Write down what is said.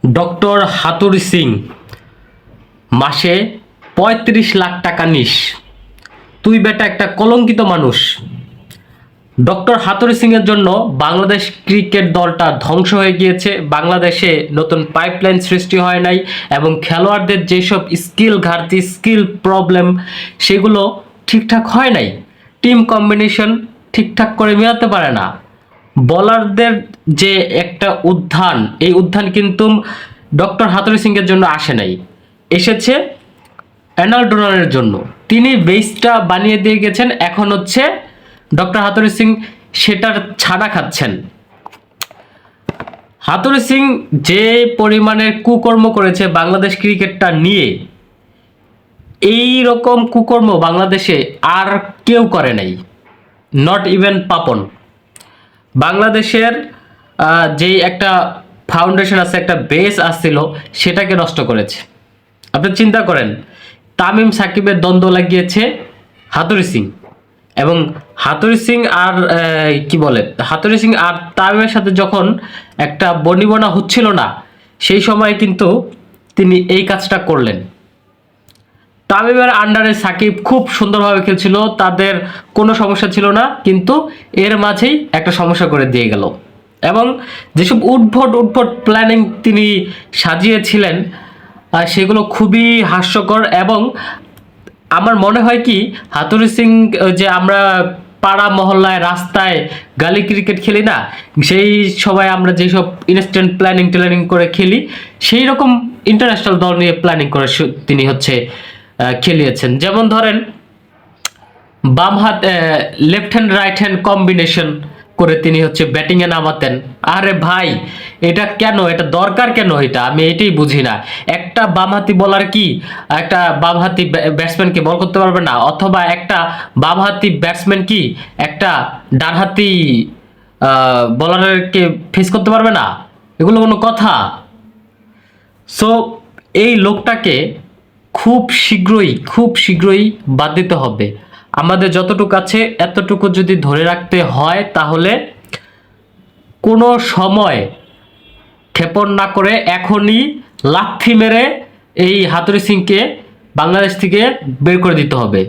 Doctor হাতুড়ি সিং মাসে ৩৫ লাখ টাকা নিস। তুই বেটা একটা কলঙ্কিত মানুষ। ডক্টর হাতুড়ি সিং এর জন্য বাংলাদেশ ক্রিকেট দলটা ধ্বংস হয়ে গিয়েছে। বাংলাদেশে নতুন পাইপলাইন সৃষ্টি হয় নাই এবং খেলোয়াড়দের যেসব স্কিল ঘাটতি, স্কিল প্রবলেম, সেগুলো ঠিকঠাক হয় নাই। টিম কম্বিনেশন ঠিকঠাক করে মেলাতে পারে না। বলারদের যে একটা উত্থান, এই উত্থান কিন্তু ডক্টর হাতুড়ি সিং এর জন্য আসে নাই, এসেছে অ্যানাল ডোনারের জন্য। তিনি বেসটা বানিয়ে দিয়ে গেছেন, এখন হচ্ছে ডক্টর হাতুড়ি সিং সেটার ছাড়া খাচ্ছেন। হাতুড়ি সিং যে পরিমাণের কুকর্ম করেছে বাংলাদেশ ক্রিকেটটা নিয়ে, এই রকম কুকর্ম বাংলাদেশে আর কেউ করে নাই, নট ইভেন পাপন। বাংলাদেশের যেই একটা ফাউন্ডেশন আছে, একটা বেস আসছিল, সেটাকে নষ্ট করেছে। আপনি চিন্তা করেন, তামিম সাকিবের দ্বন্দ্ব লাগিয়েছে হাতুড়ি সিং, এবং হাতুড়ি সিং আর কি বলে, হাতুড়ি সিং আর তামিমের সাথে যখন একটা বনিবনা হচ্ছিল না, সেই সময় কিন্তু তিনি এই কাজটা করলেন। তামিমের আন্ডারে সাকিব খুব সুন্দরভাবে খেলছিল, তাদের কোনো সমস্যা ছিল না, কিন্তু এর মাঝেই একটা সমস্যা করে দিয়ে গেল। এবং যেসব উদ্ভট প্ল্যানিং তিনি সাজিয়েছিলেন, সেগুলো খুবই হাস্যকর। এবং আমার মনে হয় কি, হাতুড়ি সিং যে আমরা পাড়া মহল্লায় রাস্তায় গালি ক্রিকেট খেলি না, সেই সময় আমরা যেসব ইনস্ট্যান্ট প্ল্যানিং করে খেলি, সেই রকম ইন্টারন্যাশনাল দল নিয়ে প্ল্যানিং করে তিনি হচ্ছে খেলিয়েছেন। যেমন ধরেন, বাম হাত left hand right hand combination করে তিনি হচ্ছে ব্যাটিংয়ে নামাতেন। আরে ভাই, এটা কেন, এটা দরকার কেন? এটা আমি এটাই বুঝি না। একটা বামহাতি বলার কি একটা বামহাতি ব্যাটসম্যানকে বল করতে পারবে না? অথবা একটা বামহাতি ব্যাটসম্যান কি একটা ডানহাতি বলারকে ফেস করতে পারবে না? এগুলো কোনো কথা? সো এই লোকটাকে খুব শীঘ্রই বাদ দিতে হবে। আমাদের যতটুকু আছে এতটুকু যদি ধরে রাখতে হয়, তাহলে কোনো সময় ক্ষেপণ না করে এখনই লাথি মেরে এই হাতুড়ি সিংকে বাংলাদেশ থেকে বের করে দিতে হবে।